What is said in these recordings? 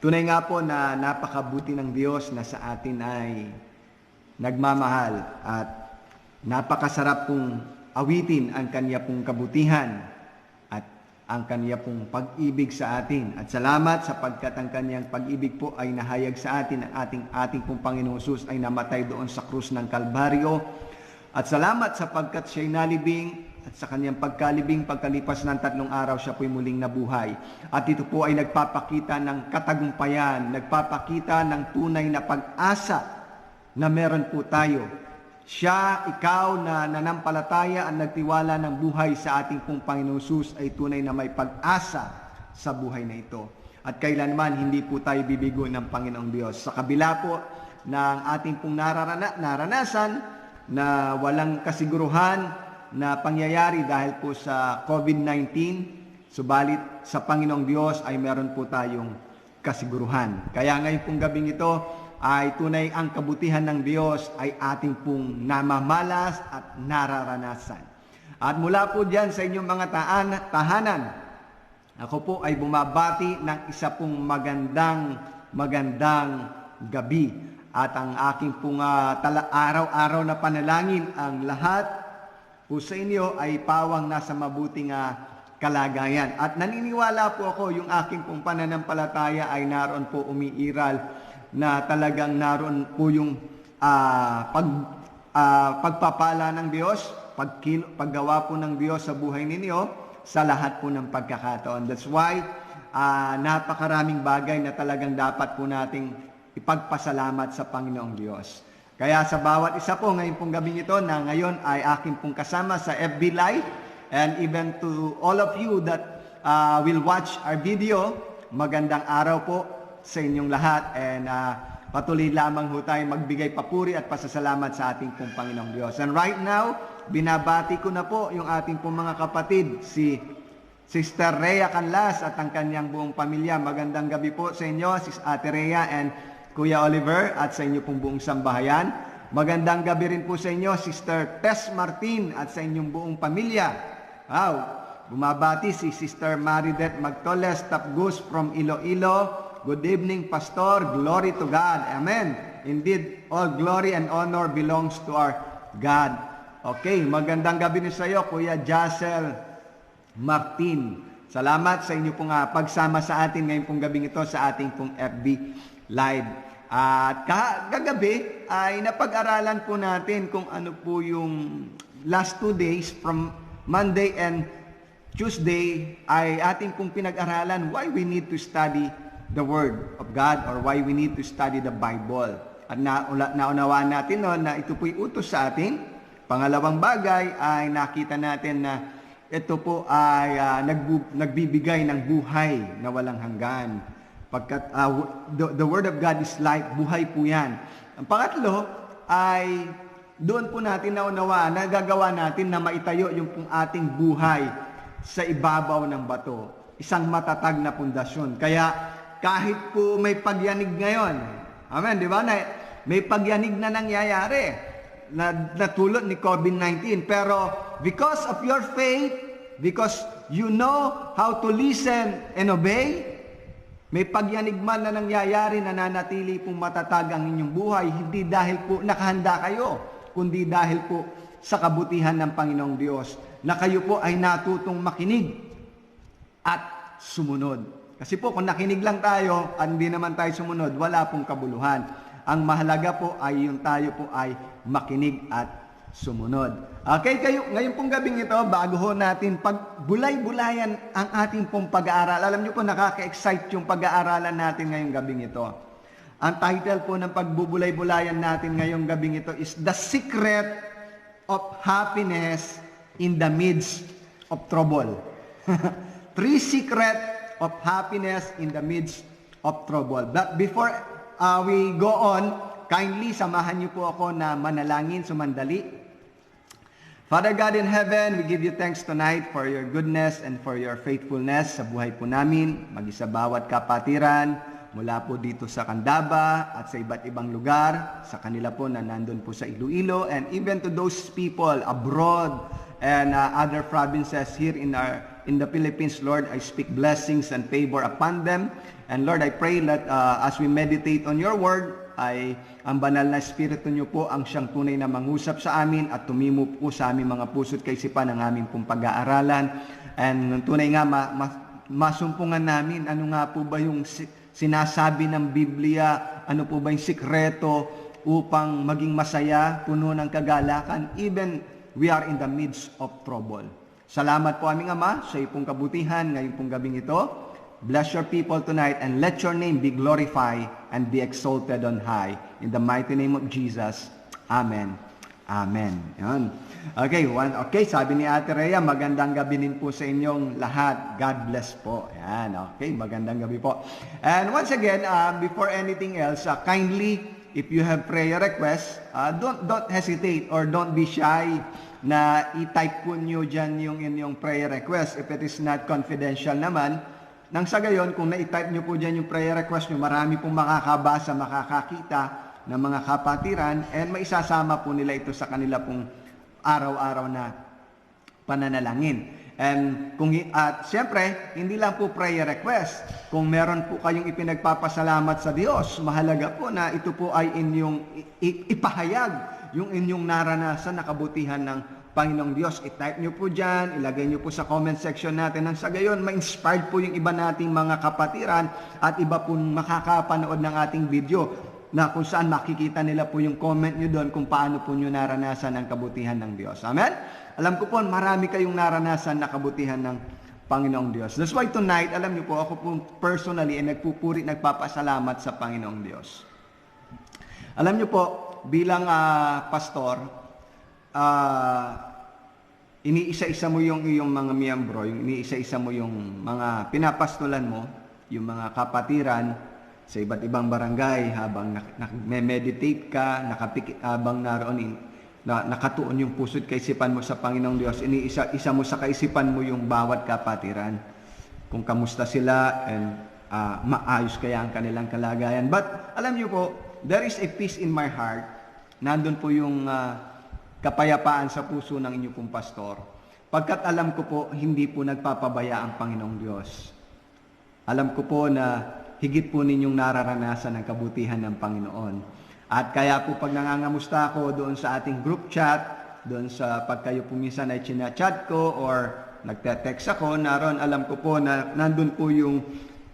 Tunay nga po na napakabuti ng Diyos na sa atin ay nagmamahal at napakasarap pong awitin ang Kanya pong kabutihan at ang Kanya pong pag-ibig sa atin. At salamat sapagkat ang Kanyang pag-ibig po ay nahayag sa atin. Ang ating pong Panginoong Hesus ay namatay doon sa krus ng Kalbaryo. At salamat sapagkat siya'y nalibing at sa Kanyang pagkalibing, pagkalipas ng 3 araw, siya po'y muling nabuhay. At ito po ay nagpapakita ng katagumpayan, nagpapakita ng tunay na pag-asa na meron po tayo. Siya, ikaw na nanampalataya at nagtiwala ng buhay sa ating pong Panginoong Hesus ay tunay na may pag-asa sa buhay na ito. At kailanman hindi po tayo bibigo ng Panginoong Diyos. Sa kabila po ng ating pong naranasan na walang kasiguruhan na pangyayari dahil po sa COVID-19, subalit sa Panginoong Diyos ay meron po tayong kasiguruhan. Kaya ngayon pong gabing ito ay tunay ang kabutihan ng Diyos ay ating pong namamalas at nararanasan. At mula po dyan sa inyong mga tahanan, ako po ay bumabati ng isa pong magandang gabi. At ang aking pong araw-araw na panalangin ang lahat po sa inyo ay pawang nasa mabuting kalagayan. At naniniwala po ako yung aking pong pananampalataya ay naroon po umiiral na talagang naroon po yung pagpapala ng Diyos, paggawa po ng Diyos sa buhay ninyo sa lahat po ng pagkakataon. That's why napakaraming bagay na talagang dapat po nating ipagpasalamat sa Panginoong Diyos. Kaya sa bawat isa po ngayon pong gabing ito na ngayon ay akin pong kasama sa FB Live, and even to all of you that will watch our video, magandang araw po sa inyong lahat, and patuloy lamang ho tayo magbigay papuri at pasasalamat sa ating pong Panginoong Diyos. And right now, binabati ko na po yung ating pong mga kapatid, si Sister Rhea Canlas at ang kanyang buong pamilya. Magandang gabi po sa inyo, Sis Ate Rhea and Kuya Oliver, at sa inyo pong buong sambahayan. Magandang gabi rin po sa inyo, Sister Tess Martin at sa inyong buong pamilya. Wow! Bumabati si Sister Maridet Magtoles Tapgus from Iloilo. Good evening, Pastor. Glory to God. Amen. Indeed, all glory and honor belongs to our God. Okay, magandang gabi rin sa iyo, Kuya Jacel Martin. Salamat sa inyo pong pagsama sa atin ngayon pong gabing ito sa ating pong FB Live. At kagabi ay napag-aralan po natin kung ano po yung last 2 days from Monday and Tuesday ay ating pong pinag-aralan why we need to study the Word of God or why we need to study the Bible. At naunawaan natin noon na ito po'y utos sa atin. Pangalawang bagay ay nakita natin na ito po ay nagbibigay ng buhay na walang hanggan. Pagkat the Word of God is life, buhay po yan. Ang pangatlo ay doon po natin naunawaan, nagagawa natin na maitayo yung pong ating buhay sa ibabaw ng bato. Isang matatag na pundasyon. Kaya kahit po may pagyanig ngayon, amen, di ba? May pagyanig na nangyayari na tulot ni COVID-19. Pero because of your faith, because you know how to listen and obey, may pagyanig man na nangyayari na nanatili pong matatag ang inyong buhay, hindi dahil po nakahanda kayo, kundi dahil po sa kabutihan ng Panginoong Diyos, na kayo po ay natutong makinig at sumunod. Kasi po kung nakinig lang tayo at hindi naman tayo sumunod, wala pong kabuluhan. Ang mahalaga po ay yung tayo po ay makinig at sumunod. Okay, ngayon pong gabing ito, bago ho natin pagbulay-bulayan ang ating pong pag-aaral. Alam niyo po, nakaka-excite yung pag-aaralan natin ngayong gabing ito. Ang title po ng pagbubulay-bulayan natin ngayong gabing ito is The Secret of Happiness in the Midst of Trouble. 3 secret of happiness in the midst of trouble. But before we go on, kindly samahan niyo po ako na manalangin sumandali. Father God in heaven, we give you thanks tonight for your goodness and for your faithfulness sa buhay po namin, maging sa bawat kapatiran, mula po dito sa Candaba at sa iba't ibang lugar, sa kanila po na nandun po sa Iloilo, and even to those people abroad and other provinces here in our in the Philippines, Lord, I speak blessings and favor upon them. And Lord, I pray that as we meditate on your word, ay ang banal na Espiritu niyo po ang siyang tunay na mangusap sa amin at tumimo po sa aming mga puso't kaisipan ng aming pong pag-aaralan. And tunay nga, masumpungan namin ano nga po ba yung sinasabi ng Biblia, ano po ba yung sikreto upang maging masaya, puno ng kagalakan, even we are in the midst of trouble. Salamat po aming Ama sa iyong kabutihan ngayong pong gabing ito. Bless your people tonight and let your name be glorified and be exalted on high. In the mighty name of Jesus. Amen. Amen. Yan. Okay, sabi ni Ate Rhea, magandang gabi din po sa inyong lahat. God bless po. Yan, okay, magandang gabi po. And once again, before anything else, kindly, if you have prayer requests, don't hesitate or don't be shy na i-type po nyo dyan yung inyong prayer request. If it is not confidential naman, nang sa gayon, kung na-type nyo po dyan yung prayer request nyo, marami pong makakabasa, makakakita ng mga kapatiran, and maisasama po nila ito sa kanila pong araw-araw na pananalangin. And at siyempre, hindi lang po prayer request. Kung meron po kayong ipinagpapasalamat sa Diyos, mahalaga po na ito po ay inyong ipahayag yung inyong naranasan na kabutihan ng Panginoong Diyos. I-type nyo po dyan, ilagay nyo po sa comment section natin. Nang sa gayon, ma-inspired po yung iba nating mga kapatiran at iba po makakapanood ng ating video na kung saan makikita nila po yung comment nyo doon kung paano po nyo naranasan ang kabutihan ng Diyos. Amen? Alam ko po, marami kayong naranasan na kabutihan ng Panginoong Diyos. That's why tonight, alam nyo po, ako po personally ay nagpapasalamat sa Panginoong Diyos. Alam nyo po, bilang pastor, iniisa-isa mo yung iyong mga miyembro, yung iniisa-isa mo yung mga pinapastolan mo, yung mga kapatiran sa iba't ibang barangay habang nag-meditate ka, habang naroon nakatuon yung puso't kaisipan mo sa Panginoong Diyos, iniisa-isa mo sa kaisipan mo yung bawat kapatiran. Kung kamusta sila and maayos kaya ang kanilang kalagayan. But alam niyo po, there is a peace in my heart. Nandun po yung kapayapaan sa puso ng inyong pong pastor. Pagkat alam ko po, hindi po nagpapabaya ang Panginoong Diyos. Alam ko po na higit po ninyong nararanasan ang kabutihan ng Panginoon. At kaya po pag nangangamusta ako doon sa ating group chat, doon sa pag kayo po minsan ay chinachat ko or nagte-text ako, naroon alam ko po na nandun po yung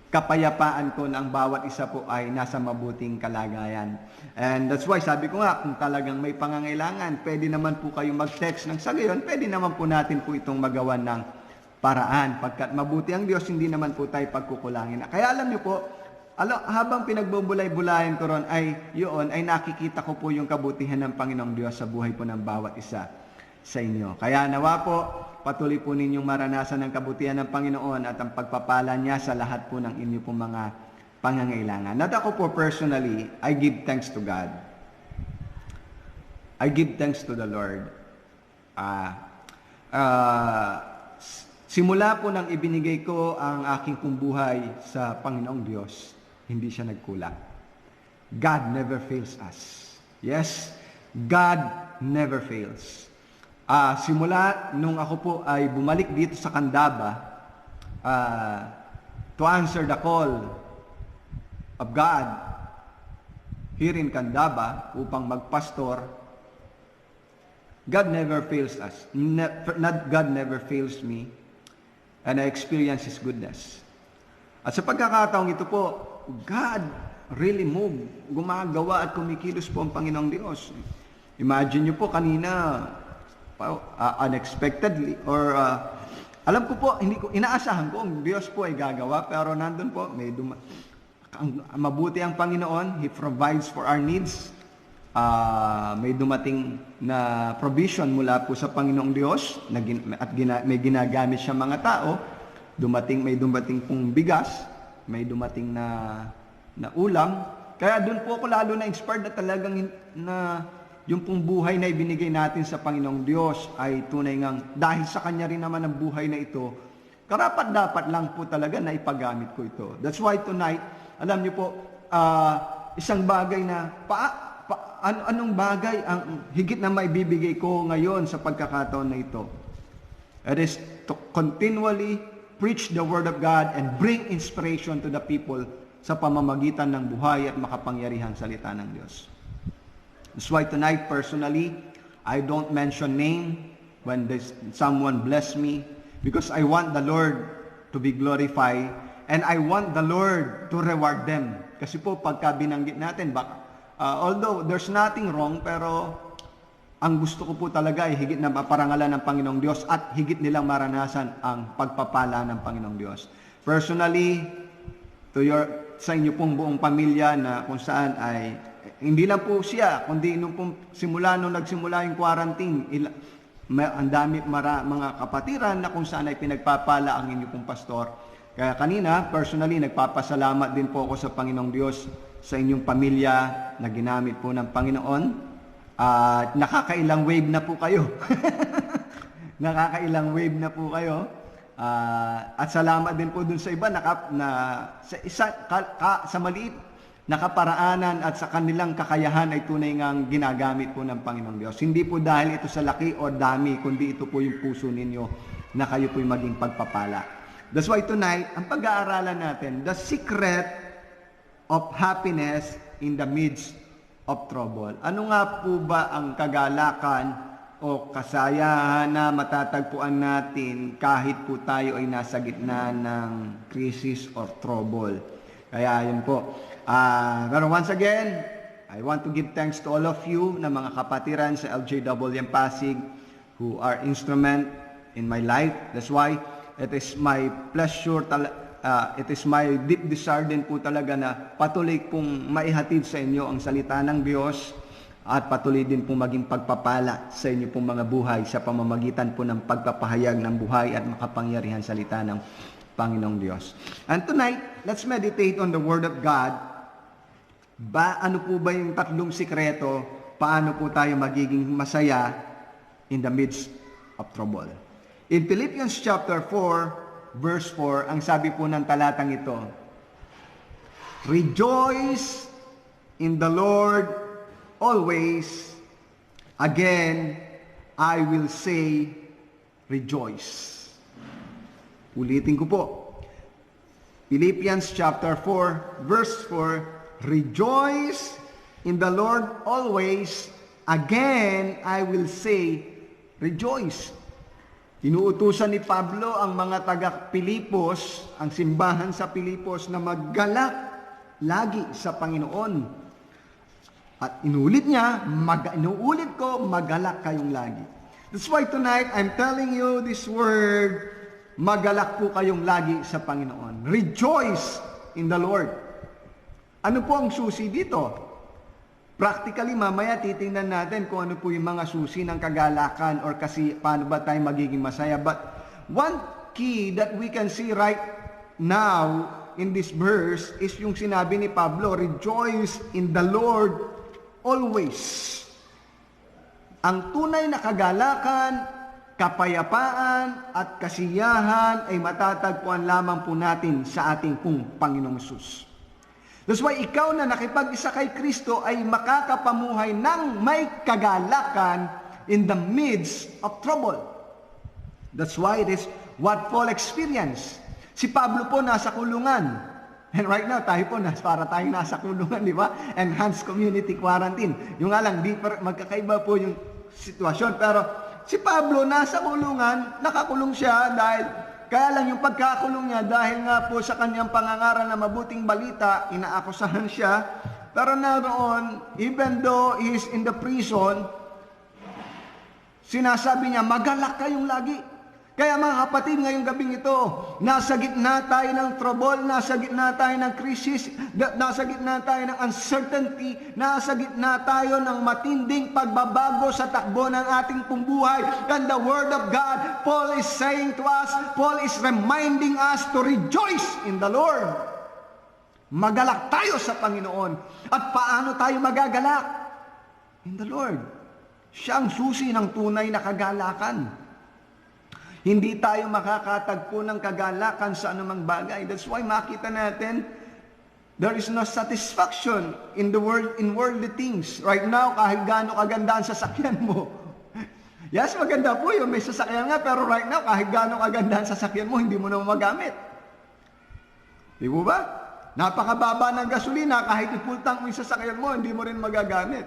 kapayapaan ko na ang bawat isa po ay nasa mabuting kalagayan. And that's why sabi ko nga, kung talagang may pangangailangan, pwede naman po kayong mag-text ng sa gayon, pwede naman po natin po itong magawan ng paraan. Pagkat mabuti ang Diyos, hindi naman po tayo pagkukulangin. Kaya alam niyo po, habang pinagbubulay-bulayan ko ron ay nakikita ko po yung kabutihan ng Panginoong Diyos sa buhay po ng bawat isa sa inyo. Kaya nawa po, patuloy po ninyong maranasan ang kabutihan ng Panginoon at ang pagpapala niya sa lahat po ng inyo pong mga pangangailangan. At ako po personally, I give thanks to God. I give thanks to the Lord. Simula po nang ibinigay ko ang aking pong buhay sa Panginoong Diyos, hindi siya nagkulang. God never fails us. Yes, God never fails. Simula nung ako po ay bumalik dito sa Candaba to answer the call of God here in Candaba upang magpastor, God never fails us. God never fails me, and I experience His goodness. At sa pagkakataong ito po, God really moved. Gumagawa at kumikilos po ang Panginoong Diyos. Imagine nyo po kanina, unexpectedly or alam ko po, hindi ko inaasahan ko ang Diyos po ay gagawa, pero nandun po mabuti ang Panginoon. He provides for our needs. May dumating na provision mula po sa Panginoong Diyos at may ginagamit siya mga tao. May dumating pong bigas, may dumating na ulam. Kaya doon po ako lalo na inspired na talagang yung pong buhay na ibinigay natin sa Panginoong Diyos ay tunay ngang dahil sa Kanya rin naman ang buhay na ito, karapat-dapat lang po talaga na ipagamit ko ito. That's why tonight, alam niyo po, isang bagay na, anong bagay ang higit na maibibigay ko ngayon sa pagkakataon na ito? It is to continually preach the Word of God and bring inspiration to the people sa pamamagitan ng buhay at makapangyarihang salita ng Diyos. That's why tonight, personally, I don't mention name when someone bless me, because I want the Lord to be glorified and I want the Lord to reward them. Kasi po, pagka binanggit natin, although there's nothing wrong, pero ang gusto ko po talaga ay higit na maparangalan ng Panginoong Diyos at higit nilang maranasan ang pagpapala ng Panginoong Diyos. Personally, sa inyo pong buong pamilya na kung saan ay, hindi lang po siya, kundi nung nagsimula yung quarantine, ang dami mga kapatiran na kung saan ay pinagpapala ang inyo pong pastor. Kaya kanina, personally, nagpapasalamat din po ako sa Panginoong Diyos sa inyong pamilya na ginamit po ng Panginoon. Nakakailang wave na po kayo. Nakakailang wave na po kayo. At salamat din po dun sa iba sa maliit na kaparaanan at sa kanilang kakayahan ay tunay ngang ginagamit po ng Panginoong Diyos. Hindi po dahil ito sa laki o dami, kundi ito po yung puso ninyo na kayo po'y maging pagpapala. That's why tonight, ang pag-aaralan natin, the secret of happiness in the midst of trouble. Ano nga po ba ang kagalakan o kasayahan na matatagpuan natin kahit po tayo ay nasa gitna ng crisis or trouble? Kaya yun po. Pero once again, I want to give thanks to all of you na mga kapatiran sa LJWM Pasig who are instrument in my life. That's why it is my pleasure, it is my deep desire din po talaga na patuloy pong maihatid sa inyo ang salita ng Diyos at patuloy din pong maging pagpapala sa inyo pong mga buhay sa pamamagitan po ng pagpapahayag ng buhay at makapangyarihan salita ng Panginoong Diyos. And tonight, let's meditate on the Word of God. Ano po ba yung tatlong sikreto? Paano po tayo magiging masaya in the midst of trouble? In Philippians chapter 4, verse 4, ang sabi po ng talatang ito, Rejoice in the Lord always. Again, I will say, rejoice. Ulitin ko po. Philippians chapter 4, verse 4, Rejoice in the Lord always. Again, I will say, rejoice. Inuutusan ni Pablo ang mga taga-Pilipos, ang simbahan sa Pilipos na maggalak lagi sa Panginoon. At inuulit ko, magalak kayong lagi. That's why tonight, I'm telling you this word, magalak po kayong lagi sa Panginoon. Rejoice in the Lord. Ano po ang susi dito? Practically, mamaya titingnan natin kung ano po yung mga susi ng kagalakan or kasi paano ba tayo magiging masaya. But one key that we can see right now in this verse is yung sinabi ni Pablo, Rejoice in the Lord always. Ang tunay na kagalakan, kapayapaan at kasiyahan ay matatagpuan lamang po natin sa ating pong Panginoong Hesus. That's why ikaw na nakipag-isa kay Kristo ay makakapamuhay ng may kagalakan in the midst of trouble. That's why it is what Paul experienced. Si Pablo po nasa kulungan. And right now, tayo po, para tayong nasa kulungan, di ba? Enhanced community quarantine. Yung nga lang, magkakaiba po yung sitwasyon. Pero si Pablo nasa kulungan, nakakulong siya dahil kaya lang yung pagkakulong niya dahil nga po sa kanyang pangangaral na mabuting balita, inaakusahan siya. Pero naroon, even though he is in the prison, sinasabi niya, magalak kayong lagi. Kaya mga kapatid, ngayong gabing ito, nasa gitna tayo ng trouble, nasa gitna tayo ng crisis, nasa gitna tayo ng uncertainty, nasa gitna tayo ng matinding pagbabago sa takbo ng ating pumbuhay. And the Word of God, Paul is saying to us, Paul is reminding us to rejoice in the Lord. Magalak tayo sa Panginoon. At paano tayo magagalak? In the Lord. Siya ang susi ng tunay na kagalakan. Hindi tayo makakatagpo ng kagalakan sa anumang bagay. That's why makita natin, there is no satisfaction in the world, in worldly things. Right now, kahit gaano kaganda ang sasakyan mo, Yes, maganda po yun. May sasakyan nga, pero right now, kahit gaano kaganda ang sasakyan mo, hindi mo na magamit. Di ba ba? Napakababa ng gasolina, kahit i-full tank mo yung sasakyan mo, hindi mo rin magagamit.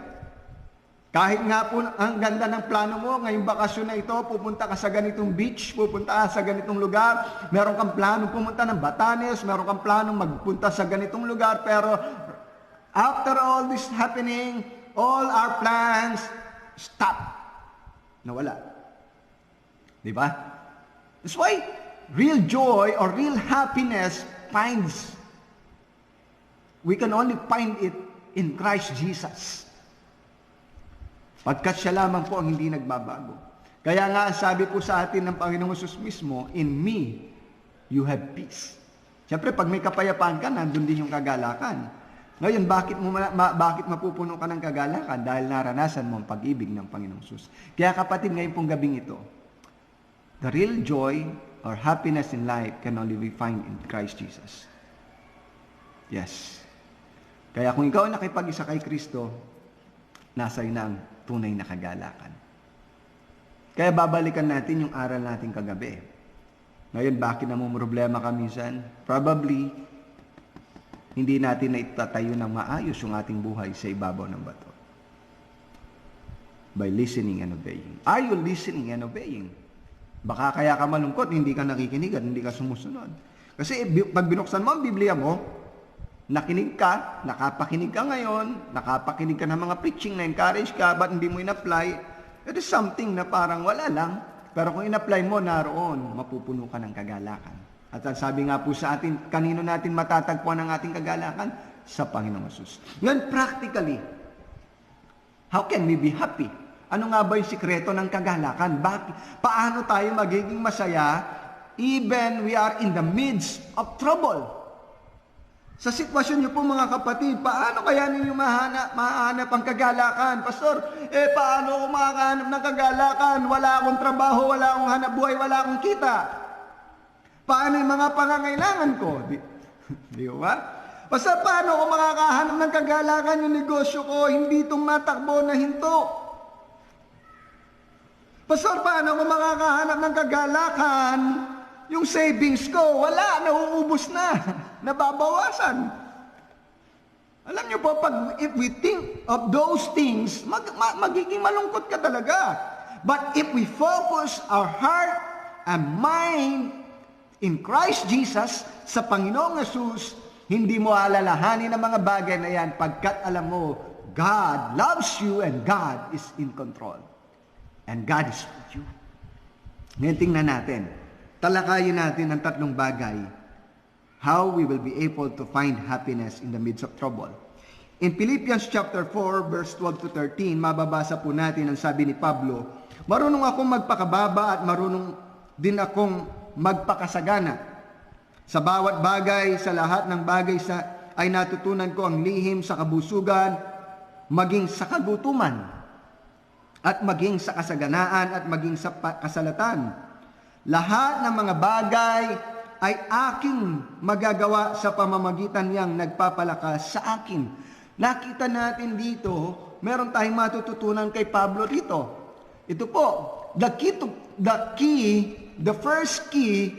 Kahit nga po ang ganda ng plano mo, ngayong bakasyon na ito, pupunta ka sa ganitong beach, pupunta ka sa ganitong lugar, meron kang plano pumunta ng Batanes, meron kang plano magpunta sa ganitong lugar, pero after all this happening, all our plans stop. Nawala. Di ba? That's why real joy or real happiness we can only find it in Christ Jesus. Pagkat siya lamang po ang hindi nagbabago. Kaya nga, sabi po sa atin ng Panginoong Hesus mismo, in me, you have peace. Siyempre, pag may kapayapaan ka, nandun din yung kagalakan. Ngayon, bakit mapupuno ka ng kagalakan? Dahil naranasan mo ang pag-ibig ng Panginoong Hesus. Kaya kapatid, ngayon pong gabing ito, the real joy or happiness in life can only be found in Christ Jesus. Yes. Kaya kung ikaw nakipag-isa kay Kristo, nasa iyo na ang tunay na kagalakan. Kaya babalikan natin yung aral natin kagabi. Ngayon, bakit namumroblema ka minsan? Probably, hindi natin na itatayo ng maayos yung ating buhay sa ibabaw ng bato. By listening and obeying. Are you listening and obeying? Baka kaya ka malungkot, hindi ka nakikinig at hindi ka sumusunod. Kasi pag binuksan mo ang Biblia mo, nakinig ka, nakapakinig ka ngayon, nakapakinig ka ng mga preaching, na-encourage ka, but hindi mo in-apply, it is something na parang wala lang. Pero kung in-apply mo, naroon, mapupuno ka ng kagalakan. At ang sabi nga po sa atin, kanino natin matatagpuan ang ating kagalakan? Sa Panginoong Hesus. Ngayon, practically, how can we be happy? Ano nga ba yung sikreto ng kagalakan? Paano tayo magiging masaya even we are in the midst of trouble? Sa sitwasyon niyo po mga kapatid, paano kaya ninyo mahanap ang kagalakan? Pastor, paano ako makakahanap ng kagalakan? Wala akong trabaho, wala akong hanap buhay, wala akong kita. Paano yung mga pangangailangan ko? Di ba? Pastor, paano ako makakahanap ng kagalakan? Yung negosyo ko, hindi itong matakbo na hinto. Pastor, paano ako makakahanap ng kagalakan? Yung savings ko, wala, nauubos na, nababawasan. Alam niyo po, if we think of those things, magiging malungkot ka talaga. But if we focus our heart and mind in Christ Jesus, sa Panginoong Hesus, hindi mo alalahanin ang mga bagay na yan pagkat alam mo, God loves you and God is in control. And God is with you. Ngayon tingnan natin. Talakayin natin ang tatlong bagay. How we will be able to find happiness in the midst of trouble. In Philippians chapter 4, verse 12 to 13, mababasa po natin ang sabi ni Pablo, marunong akong magpakababa at marunong din akong magpakasagana. Sa bawat bagay, sa lahat ng bagay ay natutunan ko ang lihim sa kabusugan, maging sa kagutuman, at maging sa kasaganaan, at maging sa kasalatan. Lahat ng mga bagay ay aking magagawa sa pamamagitan niyang nagpapalakas sa akin. Nakita natin dito, meron tayong matututunan kay Pablo dito. Ito po, the first key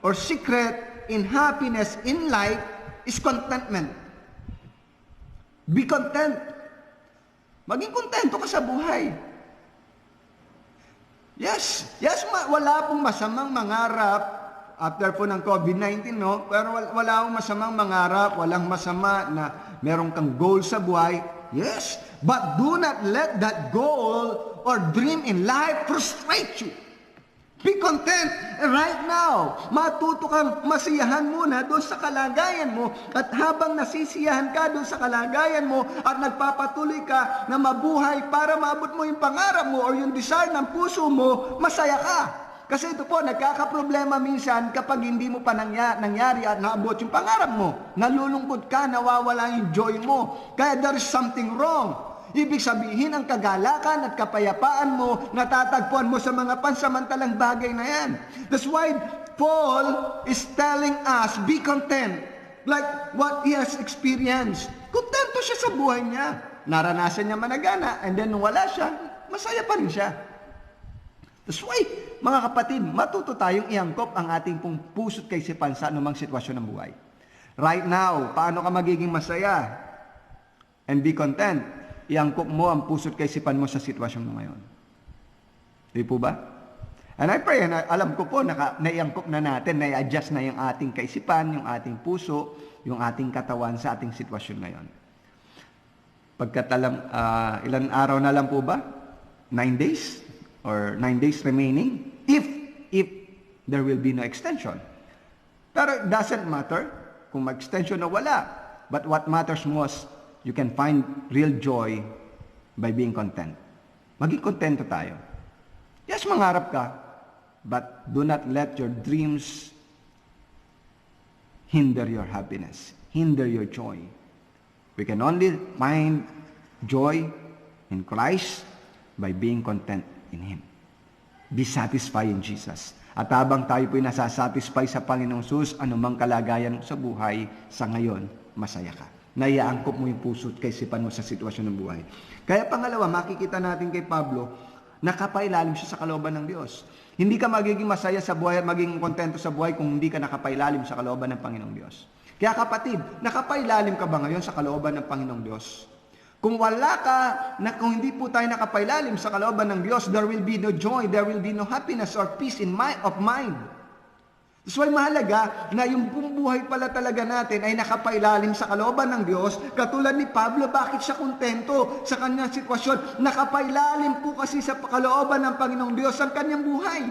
or secret in happiness in life is contentment. Be content. Maging kontento ka sa buhay. Yes, wala pong masamang mangarap after po ng COVID-19, no? Pero wala pong masamang mangarap, walang masama na meron kang goal sa buhay. Yes, but do not let that goal or dream in life frustrate you. Be content right now. Matuto kang masiyahan muna doon sa kalagayan mo. At habang nasisiyahan ka doon sa kalagayan mo at nagpapatuloy ka na mabuhay para maabot mo yung pangarap mo or yung desire ng puso mo, masaya ka. Kasi ito po, nagkakaproblema minsan kapag hindi mo pa nangyari at naabot yung pangarap mo. Nalulungkot ka, nawawala yung joy mo. Kaya there is something wrong. Ibig sabihin, ang kagalakan at kapayapaan mo, natatagpuan mo sa mga pansamantalang bagay na yan. That's why Paul is telling us, be content. Like what he has experienced. Kontento siya sa buhay niya. Naranasan niya managana, and then nung wala siya, masaya pa rin siya. That's why, mga kapatid, matuto tayong iangkop ang ating pong puso't kaisipan sa anumang sitwasyon ng buhay. Right now, paano ka magiging masaya and be content? Iangkop mo ang puso't kaisipan mo sa sitwasyon mo ngayon. Di po ba? And I pray, and alam ko po, naiangkop na natin, nai-adjust na yung ating kaisipan, yung ating puso, yung ating katawan sa ating sitwasyon ngayon. Ilan araw na lang po ba? 9 days? Or 9 days remaining? If there will be no extension. Pero it doesn't matter kung mag-extension o wala. But what matters most, you can find real joy by being content. Maging kontento tayo. Yes, mangarap ka, but do not let your dreams hinder your happiness, hinder your joy. We can only find joy in Christ by being content in Him. Be satisfied in Jesus. At habang tayo po'y nasasatisfy sa Panginoong Sus, anumang kalagayan sa buhay, sa ngayon, masaya ka. Naiaangkop mo yung puso at kaisipan mo sa sitwasyon ng buhay. Kaya pangalawa, makikita natin kay Pablo, nakapailalim siya sa kalooban ng Diyos. Hindi ka magiging masaya sa buhay at magiging kontento sa buhay kung hindi ka nakapailalim sa kalooban ng Panginoong Diyos. Kaya kapatid, nakapailalim ka ba ngayon sa kalooban ng Panginoong Diyos? Kung wala ka, kung hindi po tayo nakapailalim sa kalooban ng Diyos, there will be no joy, there will be no happiness or peace of mind. That's why mahalaga na yung buhay pala talaga natin ay nakapailalim sa kalooban ng Diyos. Katulad ni Pablo, bakit siya kontento sa kanyang sitwasyon? Nakapailalim po kasi sa kalooban ng Panginoong Diyos ang kanyang buhay.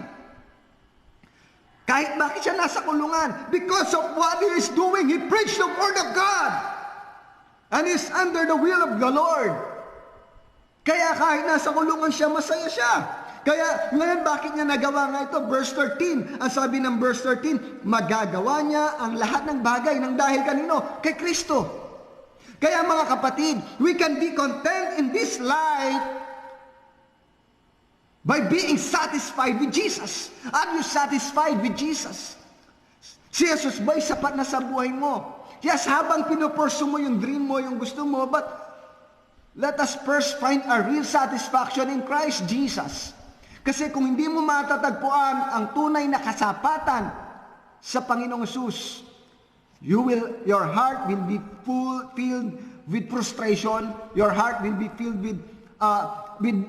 Kahit bakit siya nasa kulungan, because of what he is doing, he preached the word of God. And is under the will of the Lord. Kaya kahit nasa kulungan siya, masaya siya. Kaya ngayon, bakit niya nagawa nga ito? Verse 13. Ang sabi ng verse 13, magagawa niya ang lahat ng bagay ng dahil kanino? Kay Kristo. Kaya mga kapatid, we can be content in this life by being satisfied with Jesus. Are you satisfied with Jesus? Si Jesus ba'y sapat na sa buhay mo? Yes, habang pinupursu mo yung dream mo, yung gusto mo, but let us first find a real satisfaction in Christ Jesus. Kasi kung hindi mo matatagpuan ang tunay na kasapatan sa Panginoong Hesus, your heart will be filled with frustration, your heart will be filled with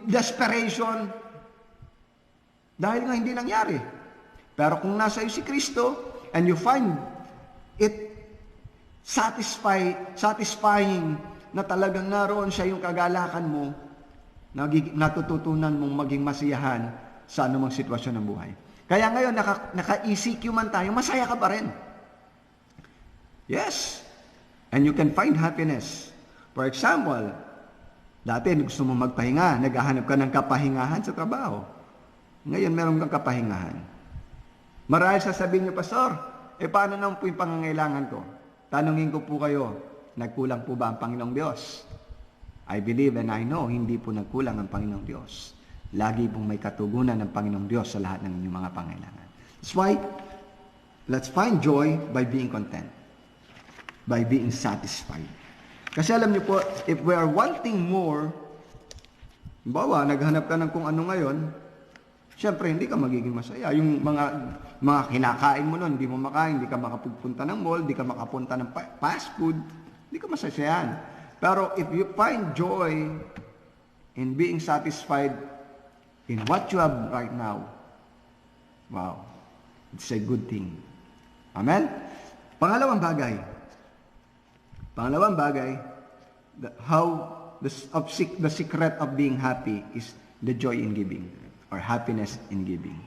desperation, dahil nga hindi nangyari. Pero kung nasa iyo si Kristo, and you find it satisfying na talagang naroon siya yung kagalakan mo, natututunan mong maging masiyahan sa anumang sitwasyon ng buhay. Kaya ngayon, naka-ECQ man tayo, masaya ka pa rin. Yes. And you can find happiness. For example, dati gusto mo magpahinga, naghahanap ka ng kapahingahan sa trabaho. Ngayon, meron kang kapahingahan. Marahil sasabihin niyo, Pastor, paano naman po yung pangangailangan ko? Tanungin ko po kayo, nagkulang po ba ang Panginoong Diyos? I believe and I know, hindi po nagkulang ang Panginoong Diyos. Lagi pong may katugunan ng Panginoong Diyos sa lahat ng inyong mga pangailangan. That's why, let's find joy by being content. By being satisfied. Kasi alam niyo po, if we are wanting more, bawa, naghanap ka ng kung ano ngayon, siyempre, hindi ka magiging masaya. Yung mga kinakain mo nun, hindi mo makain, hindi ka makapunta ng mall, hindi ka makapunta ng fast food, hindi ka masasayahan. Pero if you find joy in being satisfied in what you have right now, wow, it's a good thing. Amen? Pangalawang bagay, the secret of being happy is the joy in giving, or happiness in giving.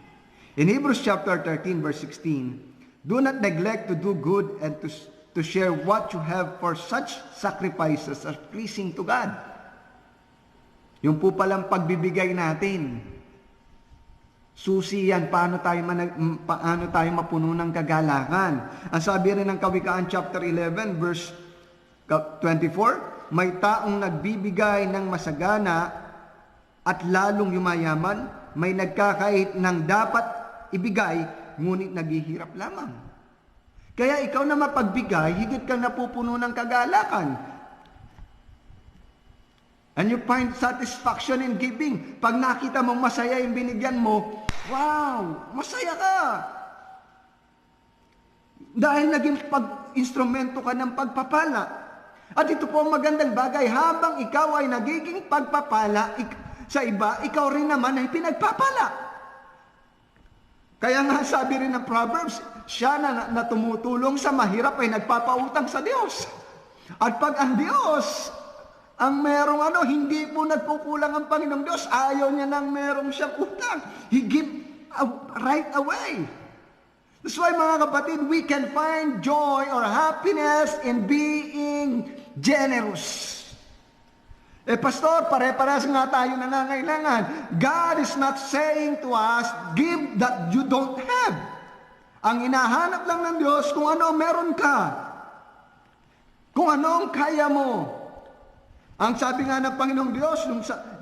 In Hebrews chapter 13, verse 16, do not neglect to do good and to share what you have, for such sacrifices are pleasing to God. Yung po palang pagbibigay natin, susi yan, paano tayo mapuno ng kagalakan. Ang sabi rin ng Kawikaan chapter 11, verse 24, may taong nagbibigay ng masagana at lalong yumayaman, may nagkakait ng dapat ibigay, ngunit naghihirap lamang. Kaya ikaw na mapagbigay, higit kang napupuno ng kagalakan. And you find satisfaction in giving. Pag nakita mong masaya yung binigyan mo, wow, masaya ka. Dahil naging instrumento ka ng pagpapala. At ito po ang magandang bagay, habang ikaw ay nagiging pagpapala sa iba, ikaw rin naman ay pinagpapala. Kaya nga sabi rin ng Proverbs, siya na tumutulong sa mahirap ay nagpapautang sa Diyos. At pag ang Diyos, ang merong hindi po nagkukulang ang Panginoong Diyos, ayaw niya nang merong siyang utang. He give right away. That's why mga kapatid, we can find joy or happiness in being generous. Pastor, pare-parehas nga tayo nangangailangan. God is not saying to us, give that you don't have. Ang inahanap lang ng Diyos kung ano meron ka. Kung ano ang kaya mo. Ang sabi nga ng Panginoong Diyos,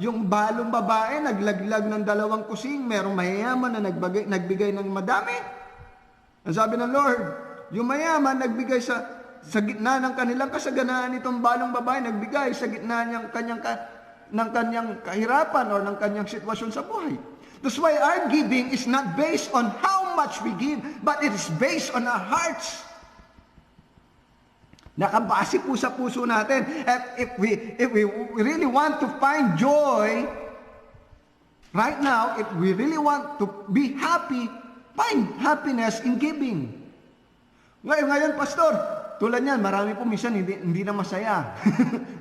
yung balong babae, naglaglag ng 2 kusing, merong mayayaman na nagbigay ng madami. Ang sabi ng Lord, yung mayaman nagbigay sa gitna ng kanilang kasaganaan itong balong babae, nagbigay sa gitna ng kanyang kahirapan o ng kanyang sitwasyon sa buhay. That's why our giving is not based on how much we give, but it is based on our hearts. Nakabase po sa puso natin. If we really want to find joy right now, if we really want to be happy, find happiness in giving. Ngayon, Pastor, tulad niyan, marami po minsan hindi na masaya.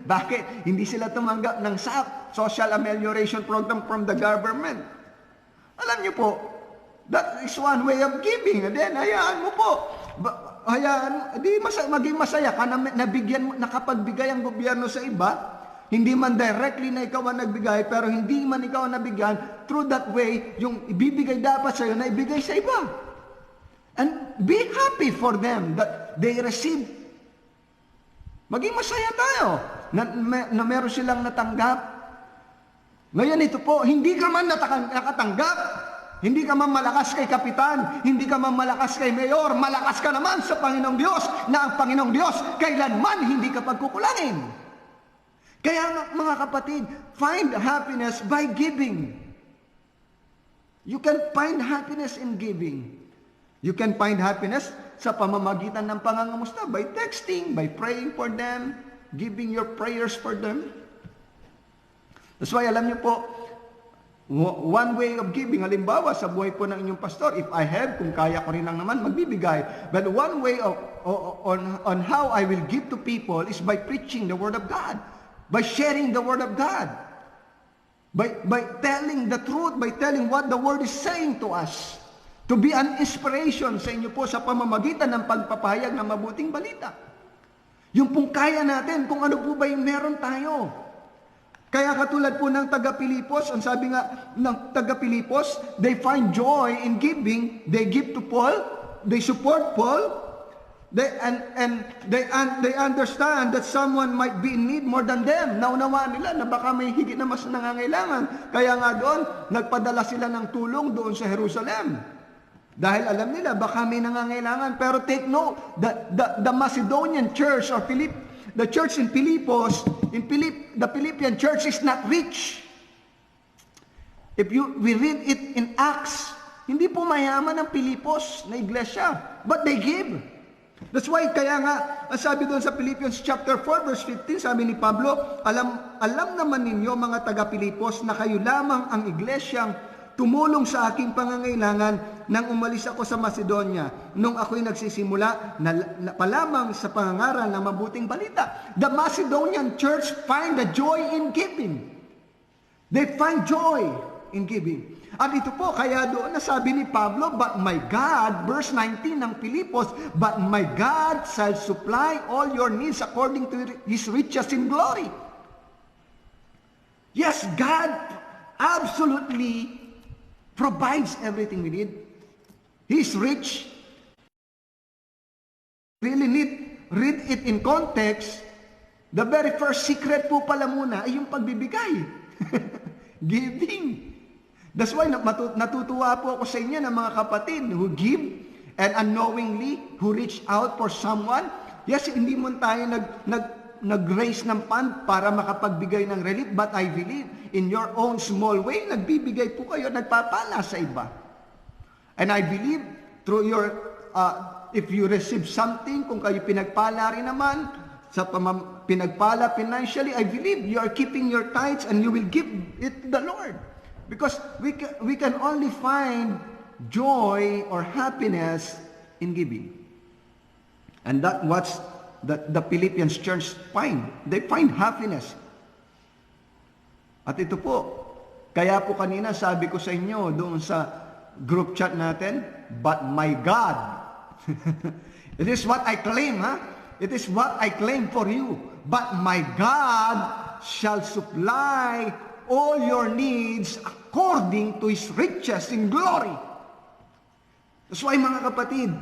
Bakit? Hindi sila tumanggap ng SAP, Social Amelioration Program from the government. Alam niyo po, that is one way of giving. And then, hayaan mo po. Maging masaya ka na nakapagbigay ang gobyerno sa iba. Hindi man directly na ikaw ang nagbigay, pero hindi man ikaw ang nabigyan, through that way, yung ibibigay dapat sa iyo na ibigay sa iba. And be happy for them that they receive. Maging masaya tayo na meron silang natanggap. Ngayon ito po, hindi ka man nakatanggap, hindi ka man malakas kay kapitan, hindi ka man malakas kay mayor, malakas ka naman sa Panginoong Diyos, na ang Panginoong Diyos kailanman hindi ka pagkukulangin. Kaya mga kapatid, find happiness by giving. You can find happiness in giving. You can find happiness sa pamamagitan ng pangangamusta, by texting, by praying for them, giving your prayers for them. That's why alam niyo po, one way of giving, halimbawa sa buhay po ng inyong pastor, if I have, kung kaya ko rin lang naman, magbibigay. But one way on how I will give to people is by preaching the Word of God. By sharing the Word of God. By telling the truth, by telling what the Word is saying to us. To be an inspiration sa inyo po sa pamamagitan ng pagpapahayag ng mabuting balita. Yung pong kaya natin, kung ano po ba yung meron tayo. Kaya katulad po ng taga-Pilipos, ang sabi nga ng taga-Pilipos, they find joy in giving, they give to Paul, they support Paul, they understand that someone might be in need more than them. Naunawaan nila na baka may higit na mas nangangailangan. Kaya nga doon, nagpadala sila ng tulong doon sa Jerusalem. Dahil alam nila, baka may nangangailangan. Pero take note, the Macedonian church or the church in Philippos, the Philippian church is not rich. If we read it in Acts, hindi po mayaman ang Philippos na iglesia, but they give. That's why, kaya nga, ang sabi doon sa Philippians chapter 4 verse 15, sabi ni Pablo, alam naman ninyo mga taga-Pilipos na kayo lamang ang iglesyang tumulong sa aking pangangailangan nang umalis ako sa Macedonia, nung ako'y nagsisimula na palamang sa pangangaral ng mabuting balita. The Macedonian church find the joy in giving. They find joy in giving. At ito po, kaya doon nasabi ni Pablo, but my God, verse 19 ng Pilipos, but my God shall supply all your needs according to His riches in glory. Yes, God absolutely provides everything we need. He's rich. Really need, read it in context. The very first secret po pala muna ay yung pagbibigay. Giving. That's why natutuwa po ako sa inyo ng mga kapatid who give and unknowingly who reach out for someone. Yes, hindi mo tayo nag-raise ng fund para makapagbigay ng relief, but I believe in your own small way, nagbibigay po kayo, nagpapala sa iba. And I believe through your, if you receive something, kung kayo pinagpala rin naman, sa pinagpala financially, I believe you are keeping your tithes and you will give it to the Lord. Because we can only find joy or happiness in giving. And that what's the Philippians church find. They find happiness. At ito po, kaya po kanina sabi ko sa inyo doon sa group chat natin, but my God, it is what I claim, It is what I claim for you. But my God shall supply all your needs according to His riches in glory. That's why, mga kapatid,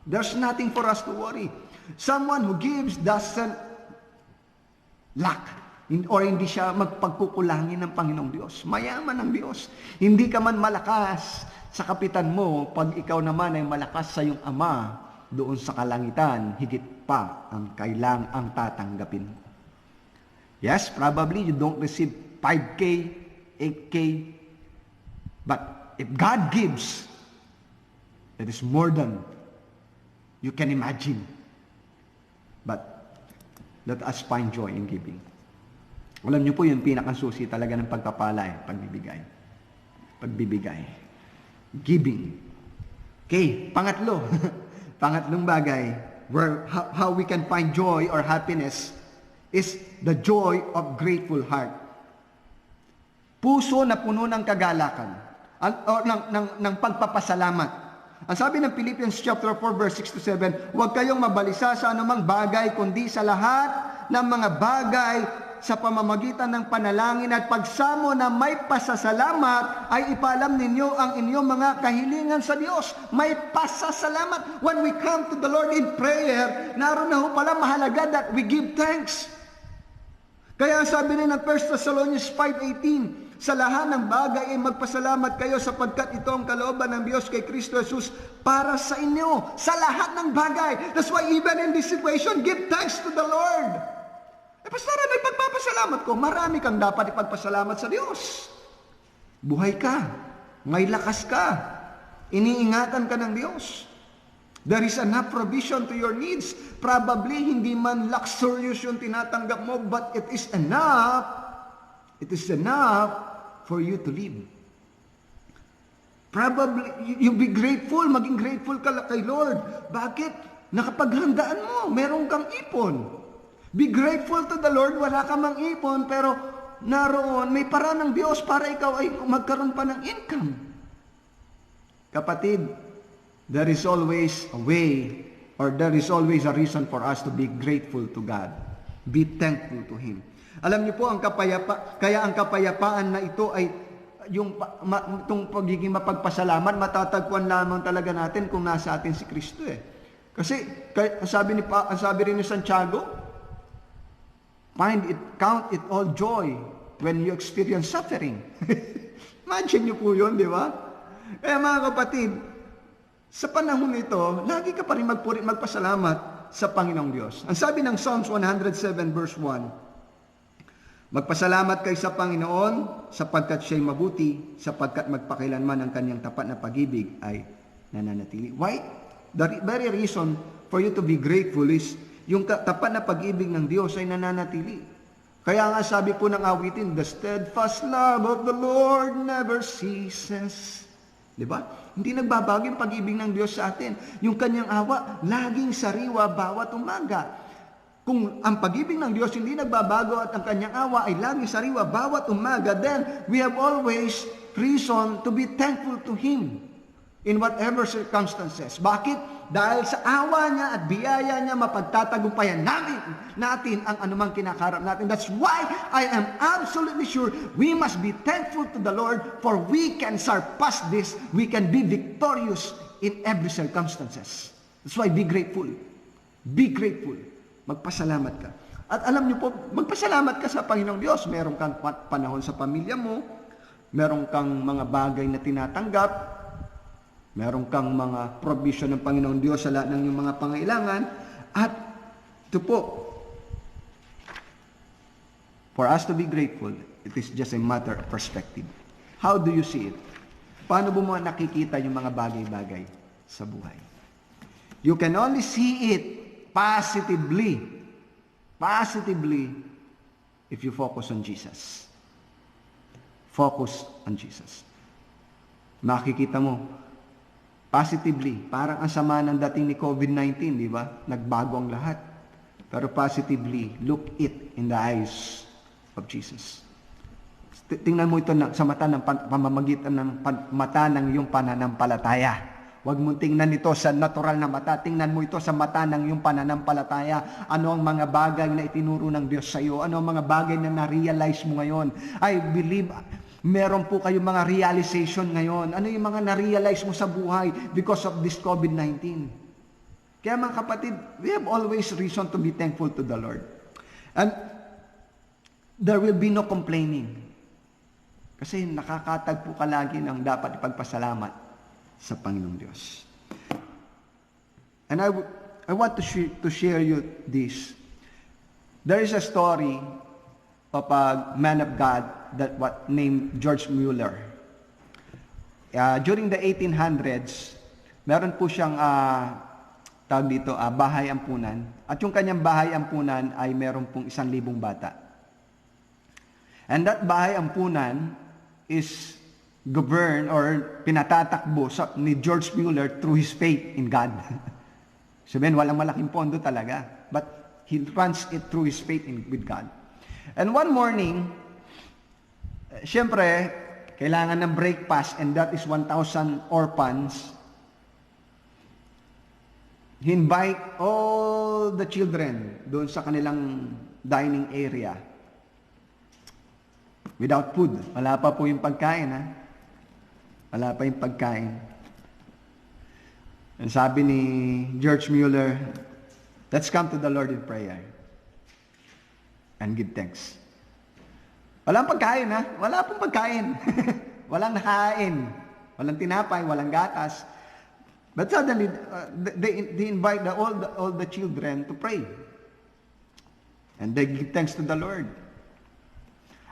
there's nothing for us to worry. Someone who gives doesn't lack or hindi siya magpagkukulangin ng Panginoong Diyos. Mayaman ang Diyos. Hindi ka man malakas sa kapitan mo pag ikaw naman ay malakas sa iyong Ama doon sa kalangitan, higit pa ang ang tatanggapin mo. Yes, probably you don't receive 5K, 8K, but if God gives, that is more than you can imagine. But let us find joy in giving. Alam niyo po yung pinakasusi talaga ng pagpapala, pagbibigay. Pagbibigay. Giving. Okay, pangatlo. Pangatlong bagay, how we can find joy or happiness is the joy of grateful heart. Puso na puno ng kagalakan, ng pagpapasalamat. Ang sabi ng Philippians chapter 4 verse 6 to 7, huwag kayong mabalisa sa anumang bagay, kundi sa lahat ng mga bagay sa pamamagitan ng panalangin at pagsamo na may pasasalamat ay ipaalam ninyo ang inyong mga kahilingan sa Diyos. May pasasalamat. When we come to the Lord in prayer, naroon na ho pala mahalaga that we give thanks. Kaya sabi rin ng 1 Thessalonians 5:18, sa lahat ng bagay ay magpasalamat kayo sapagkat ito ang kalooban ng Diyos kay Kristo Jesus para sa inyo. Sa lahat ng bagay. That's why even in this situation, give thanks to the Lord. Pastor, may pagpapasalamat ko. Marami kang dapat ipagpasalamat sa Diyos. Buhay ka. May lakas ka. Iniingatan ka ng Diyos. There is enough provision to your needs. Probably hindi man luxurious yung tinatanggap mo, but it is enough. It is enough for you to live. Probably, you be grateful. Maging grateful ka kay Lord. Bakit? Nakapaghandaan mo. Meron kang ipon. Be grateful to the Lord, wala ka mang ipon, pero naroon, may paraan ng Diyos para ikaw ay magkaroon pa ng income. Kapatid, there is always a way, or there is always a reason for us to be grateful to God. Be thankful to Him. Alam niyo po, kaya ang kapayapaan na ito ay, itong pagiging mapagpasalamat, matatagpuan lamang talaga natin kung nasa atin si Kristo Kasi, sabi rin ni Santiago, count it all joy when you experience suffering. Imagine niyo po yun, di ba? Kaya mga kapatid, sa panahon nito, lagi ka pa rin magpasalamat sa Panginoong Diyos. Ang sabi ng Psalms 107 verse 1, magpasalamat kayo sa Panginoon sapagkat siya'y mabuti, sapagkat magpakailanman ang kanyang tapat na pag-ibig ay nananatili. Why? The very reason for you to be grateful is yung tapat na pag-ibig ng Diyos ay nananatili. Kaya nga sabi po ng awitin, the steadfast love of the Lord never ceases. Diba? Hindi nagbabago yung pag-ibig ng Diyos sa atin. Yung kanyang awa, laging sariwa bawat umaga. Kung ang pag-ibig ng Diyos hindi nagbabago at ang kanyang awa ay laging sariwa bawat umaga, then we have always reason to be thankful to Him in whatever circumstances. Bakit? Dahil sa awa niya at biyaya niya, mapagtatagumpayan natin ang anumang kinakarap natin. That's why I am absolutely sure we must be thankful to the Lord, for we can surpass this. We can be victorious in every circumstances. That's why be grateful. Be grateful. Magpasalamat ka. At alam niyo po, magpasalamat ka sa Panginoong Diyos. Meron kang panahon sa pamilya mo, meron kang mga bagay na tinatanggap, meron kang mga provision ng Panginoong Diyos sa lahat ng iyong mga pangailangan. At ito po, For us to be grateful, it is just a matter of perspective. How do you see it? Paano mo nakikita yung mga bagay-bagay sa buhay? You can only see it positively if you focus on Jesus. Focus on Jesus. Makikita mo, positively, parang ang sama ng dating ni COVID-19, di ba? Nagbago ang lahat. Pero positively, look it in the eyes of Jesus. Tingnan mo ito sa mata ng pamamagitan ng mata ng iyong pananampalataya. Huwag mong tingnan ito sa natural na mata. Tingnan mo ito sa mata ng iyong pananampalataya. Ano ang mga bagay na itinuro ng Diyos sa iyo? Ano ang mga bagay na na-realize mo ngayon? I believe meron po kayong mga realization ngayon. Ano yung mga na-realize mo sa buhay because of this COVID-19? Kaya mga kapatid, we have always reason to be thankful to the Lord. And there will be no complaining. Kasi nakakatagpo ka lagi ng dapat ipagpasalamat sa Panginoong Diyos. And I want to share you this. There is a story of a man of God named George Mueller. During the 1800s, meron po siyang bahay ampunan. At yung kanyang bahay ampunan ay meron pong 1,000 bata. And that bahay ampunan is governed or pinatatakbo ni George Mueller through his faith in God. Sabihin, walang malaking pondo talaga. But he runs it through his faith with God. And one morning, siyempre, kailangan ng breakfast, and that is 1,000 orphans. He invite all the children doon sa kanilang dining area. Without food. Wala pa po yung pagkain, ha? Wala pa yung pagkain. And sabi ni George Mueller, let's come to the Lord in prayer and give thanks. Walang pagkain, ha? Wala pong pagkain. Walang nakain. Walang tinapay, walang gatas. But suddenly, they invite all the children to pray. And they give thanks to the Lord.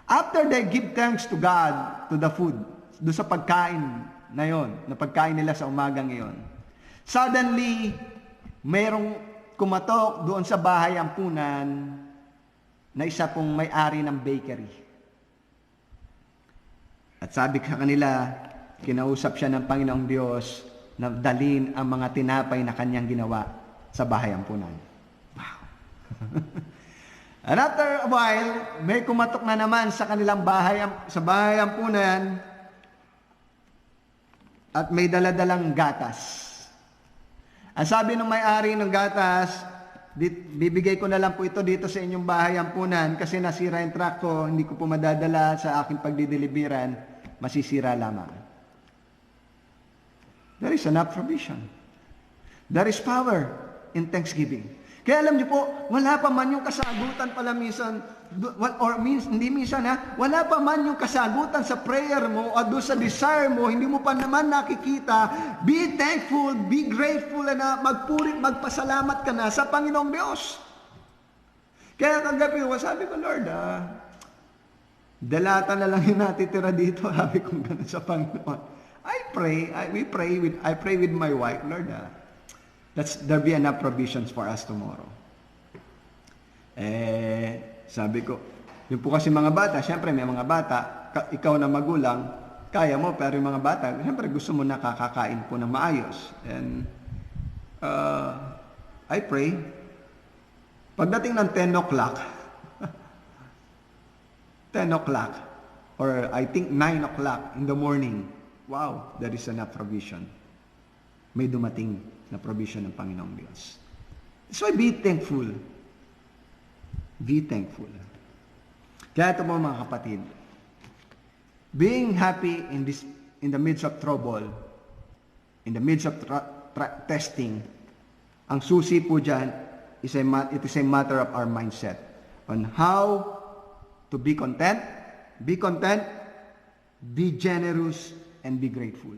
After they give thanks to God, to the food, doon sa pagkain na yon, na pagkain nila sa umagang iyon, suddenly, mayroong kumatok doon sa bahay ampunan na isa pong may-ari ng bakery. At sabi sa kanila, kinausap siya ng Panginoong Diyos na dalhin ang mga tinapay na kanyang ginawa sa bahay ampunan. Wow! And after a while, may kumatok na naman sa kanilang bahay ampunan at may daladalang gatas. Ang sabi ng may-ari ng gatas, bibigay ko na lang po ito dito sa inyong bahay ampunan kasi nasira yung truck ko, hindi ko po madadala sa aking pagdideliveran, masisira lamang. There is enough provision. There is power in thanksgiving. Kaya alam niyo po, wala pa man yung kasagutan pala minsan, hindi minsan ha, wala pa man yung kasagutan sa prayer mo o doon sa desire mo, hindi mo pa naman nakikita, be thankful, be grateful, na magpasalamat ka na sa Panginoong Diyos. Kaya kagabi, sabi ko, Lord, dalata na lang yung natitira dito, sabi ko gano'n sa Panginoon. I pray with my wife, Lord, there be enough provisions for us tomorrow. Sabi ko, yun po kasi mga bata, syempre may mga bata, ikaw na magulang, kaya mo, pero yung mga bata, syempre gusto mo nakakakain po ng maayos. And I pray, pagdating ng 10 o'clock, 10 o'clock, or I think 9 o'clock in the morning, wow, there is enough provision. May dumating na provision ng Panginoong Diyos. So be thankful. Be thankful. Kaya ito po mga kapatid, being happy in the midst of trouble, in the midst of testing, ang susi po dyan, it is a matter of our mindset on how to be content, be generous, and be grateful.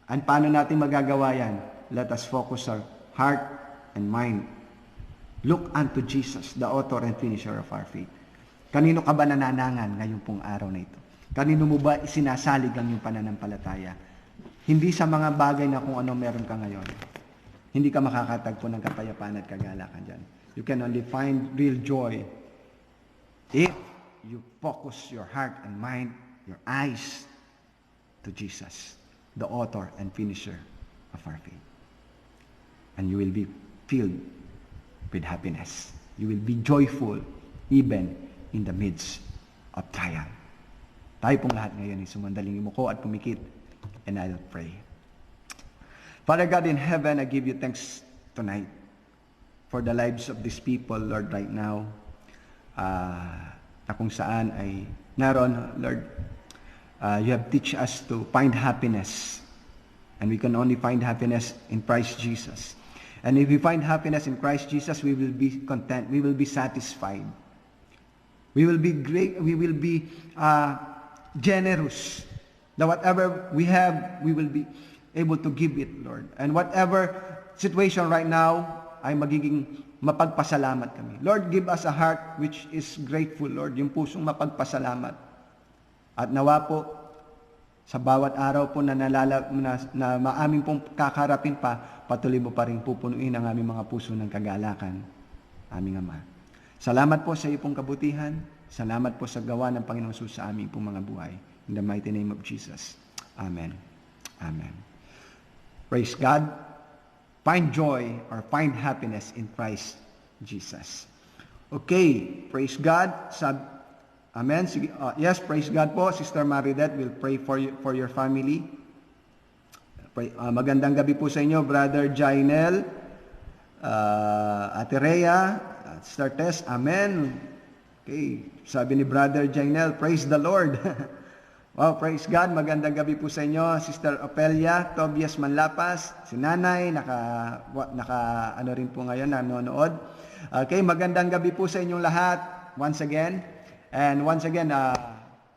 And paano natin magagawa yan? Let us focus our heart and mind Look unto Jesus, the author and finisher of our faith. Kanino ka ba nananangan ngayong pong araw na ito? Kanino mo ba isinasalig ang iyong pananampalataya? Hindi sa mga bagay na kung ano meron ka ngayon. Hindi ka makakatagpo ng kapayapaan at kagalakan dyan. You can only find real joy if you focus your heart and mind, your eyes to Jesus, the author and finisher of our faith. And you will be filled with happiness. You will be joyful even in the midst of trial. Tayo pong lahat ngayon ay sumandaling imuko at pumikit, and I'll pray. Father God in heaven, I give you thanks tonight for the lives of these people, Lord, right now, na kung saan ay naroon, Lord, you have teach us to find happiness, and we can only find happiness in Christ Jesus. And if we find happiness in Christ Jesus, we will be content, we will be satisfied. We will be great, we will be generous. That whatever we have, we will be able to give it, Lord. And whatever situation right now, ay magiging mapagpasalamat kami. Lord, give us a heart which is grateful, Lord. Yung pusong mapagpasalamat. At nawa po, sa bawat araw po na maamin pong kakarapin pa, patuloy mo pa rin pupunuin ang aming mga puso ng kagalakan. Aming Ama. Salamat po sa iyo pong kabutihan. Salamat po sa gawa ng Panginoong Jesus sa aming pong mga buhay. In the mighty name of Jesus. Amen. Amen. Praise God. Find joy or find happiness in Christ Jesus. Okay. Praise God. Amen. Sige, yes, praise God po. Sister Maridet will pray for your family. Magandang gabi po sa inyo, Brother Jainel, Ate Rhea, Sister Tess. Amen. Okay. Sabi ni Brother Jainel, praise the Lord. Wow, praise God. Magandang gabi po sa inyo, Sister Opelia, Tobias Manlapas, si Nanay, ano rin po ngayon, nanonood. Okay, magandang gabi po sa inyong lahat, once again. And once again,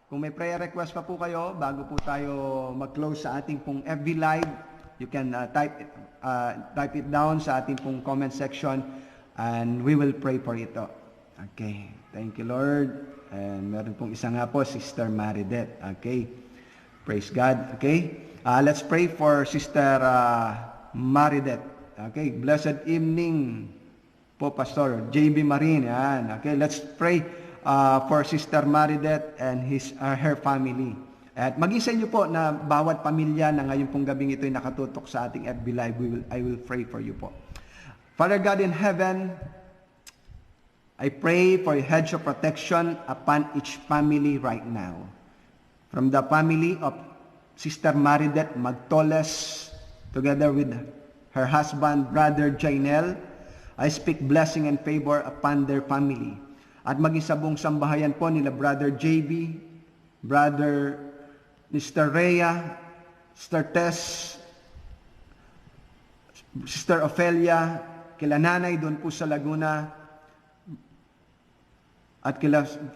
kung may prayer request pa po kayo, bago po tayo mag-close sa ating pong FB Live, you can type it down sa ating pong comment section, and we will pray for ito. Okay, thank you Lord. And meron pong isa nga po, Sister Maridet. Okay. Praise God. Okay. Let's pray for Sister Maridet. Okay. Blessed evening po, Pastor JB Marin. Yan. Okay. Let's pray for Sister Maridet and her family. At mag-isa niyo po na bawat pamilya na ngayon pong gabing ito ay nakatutok sa ating FB Live, I will pray for you po. Father God in heaven, I pray for a hedge of protection upon each family right now. From the family of Sister Maridet Magtoles, together with her husband, Brother Jainel, I speak blessing and favor upon their family. At maging sa buong sambahayan po nila Brother JB, Brother Mr. Rhea, Sister Tess, Sister Ophelia, kila Nanay doon po sa Laguna, at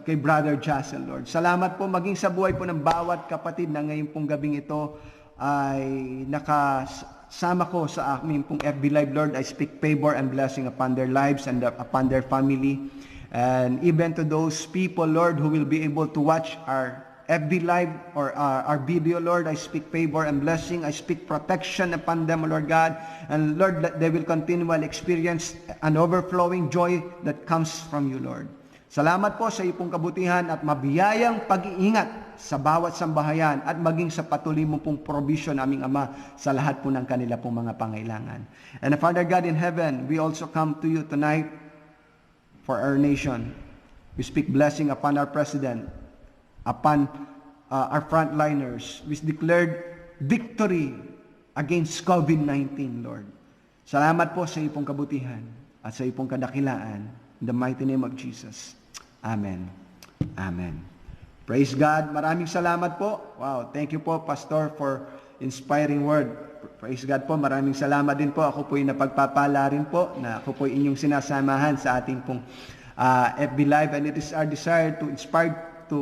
kay Brother Jassel, Lord. Salamat po maging sa buhay po ng bawat kapatid na ngayon pong gabing ito ay nakasama ko sa aming pong FB Live, Lord. I speak favor and blessing upon their lives and upon their family. And even to those people, Lord, who will be able to watch our FB Live or our video, Lord, I speak favor and blessing. I speak protection upon them, Lord God. And Lord, that they will continually experience an overflowing joy that comes from you, Lord. Salamat po sa iyong kabutihan at mabiyayang pag-iingat sa bawat sambahayan at maging sa patuloy mo pong provision, aming Ama, sa lahat po ng kanila pong mga pangailangan. And Father God in heaven, we also come to you tonight for our nation. We speak blessing upon our President, upon our frontliners. We declared victory against COVID-19, Lord. Salamat po sa iyong kabutihan at sa iyong kadakilaan. In the mighty name of Jesus. Amen. Amen. Praise God. Maraming salamat po. Wow. Thank you po, Pastor, for inspiring word. Praise God po. Maraming salamat din po. Ako po yung napagpapala rin po na ako po inyong sinasamahan sa ating pong FB Live. And it is our desire to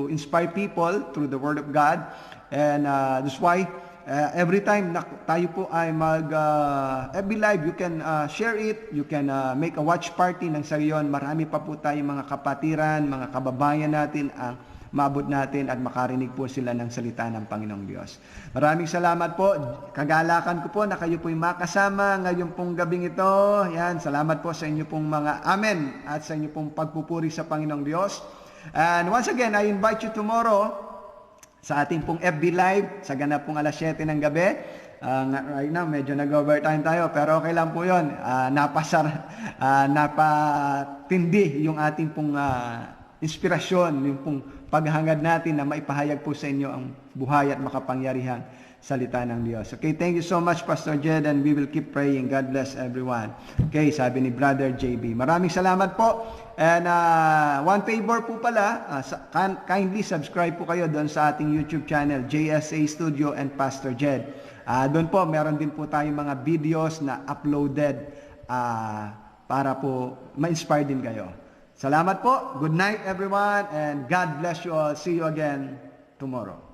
inspire people through the Word of God. And that's why every time na tayo po ay FB Live, you can share it, you can make a watch party ng sa iyon. Marami pa po tayong mga kapatiran, mga kababayan natin ang maabot natin at makarinig po sila ng salita ng Panginoong Diyos. Maraming salamat po. Kagalakan ko po na kayo po'y makasama ngayon pong gabing ito. Yan, salamat po sa inyo pong mga amen at sa inyo pong pagpupuri sa Panginoong Diyos. And once again, I invite you tomorrow sa ating pong FB Live sa ganap pong alas 7 ng gabi. Right now, medyo nag-overtime tayo, pero okay lang po yun. Napatindi yung ating pong inspirasyon, yung pong paghangad natin na maipahayag po sa inyo ang buhay at makapangyarihang salita ng Diyos. Okay, thank you so much, Pastor Jed, and we will keep praying. God bless everyone. Okay, sabi ni Brother JB. Maraming salamat po. And one favor po pala, kindly subscribe po kayo doon sa ating YouTube channel, JSA Studio and Pastor Jed. Doon po, meron din po tayong mga videos na uploaded para po ma-inspire din kayo. Salamat po. Good night, everyone, and God bless you all. See you again tomorrow.